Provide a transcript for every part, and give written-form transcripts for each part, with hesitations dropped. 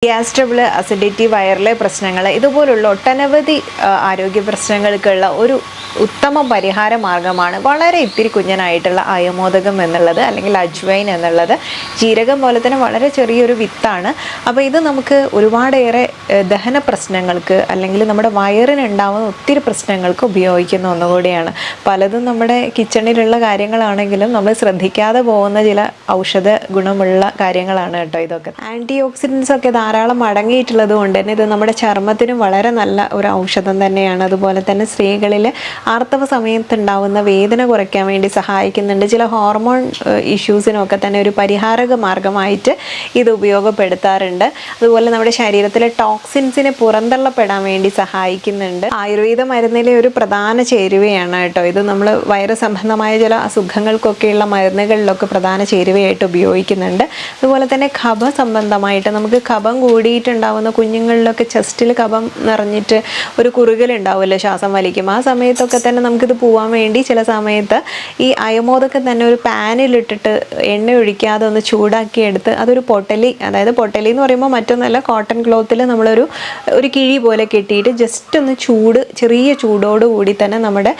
Gas trouble, acidity, വയറിലെ പ്രശ്നങ്ങൾ ഇതുപോലുള്ള ഒട്ടനവധി ആരോഗ്യ പ്രശ്നങ്ങൾക്കുള്ള ഒരു ഉത്തമ പരിഹാര മാർഗമാണ് വളരെ ഇത്തിരി കുഞ്ഞനായിട്ടുള്ള അയമോദകം എന്നുള്ളത്, അല്ലെങ്കിൽ അജ്വൈൻ എന്നുള്ളത്. ജീരകം പോലെ തന്നെ വളരെ ചെറിയൊരു വിത്താണ്. അപ്പോൾ ഇത് നമുക്ക് ഒരുപാടേറെ ദഹന പ്രശ്നങ്ങൾക്ക് അല്ലെങ്കിൽ നമ്മുടെ വയറിനുണ്ടാവുന്ന ഒത്തിരി പ്രശ്നങ്ങൾക്ക് ഉപയോഗിക്കുന്ന ഒന്നുകൂടിയാണ്. പലതും നമ്മുടെ കിച്ചണിലുള്ള കാര്യങ്ങളാണെങ്കിലും നമ്മൾ ശ്രദ്ധിക്കാതെ പോകുന്ന ചില ഔഷധ ഗുണമുള്ള കാര്യങ്ങളാണ് കേട്ടോ ഇതൊക്കെ. ആൻറ്റി ഓക്സിഡൻസ് ഒക്കെ ധാരാളം അടങ്ങിയിട്ടുള്ളത് കൊണ്ട് തന്നെ ഇത് നമ്മുടെ ചർമ്മത്തിനും വളരെ നല്ല ഒരു ഔഷധം തന്നെയാണ്. അതുപോലെ തന്നെ സ്ത്രീകളിൽ ആർത്തവ സമയത്തുണ്ടാവുന്ന വേദന കുറയ്ക്കാൻ വേണ്ടി സഹായിക്കുന്നുണ്ട്. ചില ഹോർമോൺ ഇഷ്യൂസിനൊക്കെ തന്നെ ഒരു പരിഹാരക മാർഗമായിട്ട് ഇത് ഉപയോഗപ്പെടുത്താറുണ്ട്. അതുപോലെ നമ്മുടെ ശരീരത്തിലെ ടോക്സിൻസിനെ പുറന്തള്ളപ്പെടാൻ വേണ്ടി സഹായിക്കുന്നുണ്ട്. ആയുർവേദ മരുന്നിലെ ഒരു പ്രധാന ചേരുവയാണ് കേട്ടോ ഇത്. നമ്മൾ വയറ് സംബന്ധമായ ചില അസുഖങ്ങൾക്കൊക്കെയുള്ള മരുന്നുകളിലൊക്കെ പ്രധാന ചേരുവയായിട്ട് ഉപയോഗിക്കുന്നുണ്ട്. അതുപോലെ തന്നെ കഫ സംബന്ധമായിട്ട് നമുക്ക് കഫം കൂടിയിട്ടുണ്ടാവുന്ന കുഞ്ഞുങ്ങളിലൊക്കെ ചെസ്റ്റിൽ കഫം നിറഞ്ഞിട്ട് ഒരു കുറുകലുണ്ടാവുമല്ലോ ശ്വാസം വലിക്കും. ആ സമയത്തൊക്കെ തന്നെ നമുക്കിത് പോകാൻ വേണ്ടി ചില സമയത്ത് ഈ അയമോദകം തന്നെ ഒരു പാനിലിട്ടിട്ട് എണ്ണ ഒഴിക്കാതെ ഒന്ന് ചൂടാക്കി എടുത്ത് അതൊരു പൊട്ടലി, അതായത് പൊട്ടലി എന്ന് പറയുമ്പോൾ മറ്റൊന്നല്ല, കോട്ടൺ ക്ലോത്തിൽ നമ്മളൊരു കിഴി പോലെ കെട്ടിയിട്ട് ജസ്റ്റ് ഒന്ന് ചെറിയ ചൂടോടുകൂടി തന്നെ നമ്മുടെ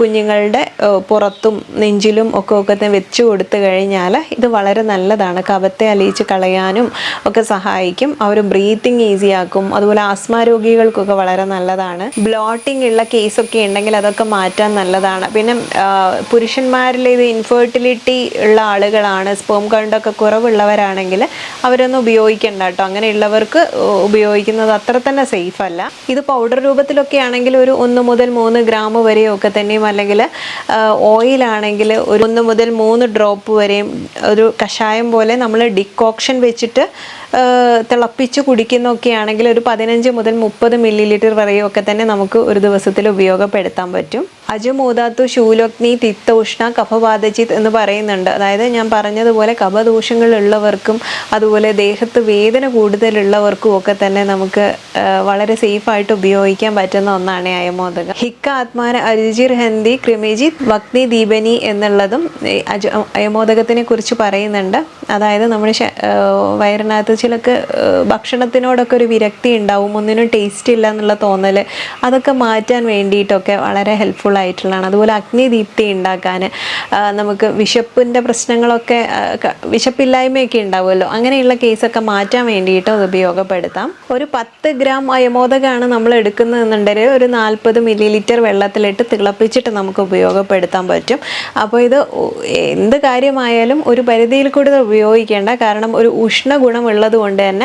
കുഞ്ഞുങ്ങളുടെ പുറത്തും നെഞ്ചിലും ഒക്കെ വെച്ച് കൊടുത്തു കഴിഞ്ഞാൽ ഇത് വളരെ നല്ലതാണ്. കഫത്തെ അലിയിച്ച് കളയാനും ഒക്കെ സഹായിക്കും. അവർ ബ്രീത്തിങ് ഈസി ആക്കും. അതുപോലെ ആസ്മ രോഗികൾക്കൊക്കെ വളരെ നല്ലതാണ്. ബ്ലോട്ടിംഗ് ഉള്ള കേസൊക്കെ ഉണ്ടെങ്കിൽ അതൊക്കെ മാറ്റാൻ നല്ലതാണ്. പിന്നെ പുരുഷന്മാരിൽ ഇത് ഇൻഫെർട്ടിലിറ്റി ഉള്ള ആളുകളാണ്, സ്പേം കൗണ്ടൊക്കെ കുറവുള്ളവരാണെങ്കിൽ അവരൊന്നും ഉപയോഗിക്കണ്ട കേട്ടോ. അങ്ങനെയുള്ളവർക്ക് ഉപയോഗിക്കുന്നത് അത്ര തന്നെ സേഫ് അല്ല. ഇത് പൗഡർ രൂപത്തിലൊക്കെ ആണെങ്കിൽ ഒരു 1 മുതൽ 3 ഗ്രാം വരെയൊക്കെ തന്നെയും, അല്ലെങ്കിൽ ഓയിലാണെങ്കിൽ ഒരു 1 മുതൽ 3 ഡ്രോപ്പ് വരെയും ഒരു കഷായം പോലെ നമ്മൾ ഡിക്കോക്ഷൻ വെച്ചിട്ട് തിളപ്പിച്ച് കുടിക്കുന്നൊക്കെ ആണെങ്കിൽ ഒരു 15 മുതൽ 30 മില്ലി വരെയൊക്കെ തന്നെ നമുക്ക് ഒരു ദിവസത്തിൽ ഉപയോഗപ്പെടുത്താൻ പറ്റും. അജുമോദാത്തു ശൂലോഗ്നി തിക്ത ഉഷ്ണ കഫവാതചിത് എന്ന് പറയുന്നുണ്ട്. അതായത് ഞാൻ പറഞ്ഞതുപോലെ കഫദോഷങ്ങളുള്ളവർക്കും അതുപോലെ ദേഹത്ത് വേദന കൂടുതലുള്ളവർക്കും ഒക്കെ തന്നെ നമുക്ക് വളരെ സേഫായിട്ട് ഉപയോഗിക്കാൻ പറ്റുന്ന ഒന്നാണ് അയമോദകം. ഹിക്ക ആത്മാന അരിജിർ ഹന്തി ക്രിമിജിത് വഗ്നി ദീപനി എന്നുള്ളതും അയമോദകത്തിനെ കുറിച്ച് പറയുന്നുണ്ട്. അതായത് നമ്മുടെ വയറിനകത്ത് ചിലക്ക് ഭക്ഷണത്തിനോടൊക്കെ ഒരു വിരക്തി ഉണ്ടാവും, ഒന്നിനും ടേസ്റ്റ് ഇല്ല എന്നുള്ള തോന്നൽ, അതൊക്കെ മാറ്റാൻ വേണ്ടിയിട്ടൊക്കെ വളരെ ഹെൽപ്ഫുൾ ആയിട്ടുള്ളതാണ്. അതുപോലെ അഗ്നിദീപ്തി ഉണ്ടാക്കാൻ, നമുക്ക് വിശപ്പിൻ്റെ പ്രശ്നങ്ങളൊക്കെ, വിശപ്പില്ലായ്മയൊക്കെ ഉണ്ടാവുമല്ലോ, അങ്ങനെയുള്ള കേസൊക്കെ മാറ്റാൻ വേണ്ടിയിട്ട് അത് ഉപയോഗപ്പെടുത്താം. ഒരു 10 ഗ്രാം അയമോദകമാണ് നമ്മൾ എടുക്കുന്നതെന്നുണ്ടെങ്കിൽ ഒരു 40 മില്ലി വെള്ളത്തിലിട്ട് തിളപ്പിച്ചിട്ട് നമുക്ക് ഉപയോഗപ്പെടുത്താൻ പറ്റും. അപ്പോൾ ഇത് എന്ത് കാര്യമായാലും ഒരു പരിധിയിൽ കൂടുതൽ ഉപയോഗിക്കേണ്ട, കാരണം ഒരു ഉഷ്ണ ഗുണമുള്ളത് കൊണ്ട് തന്നെ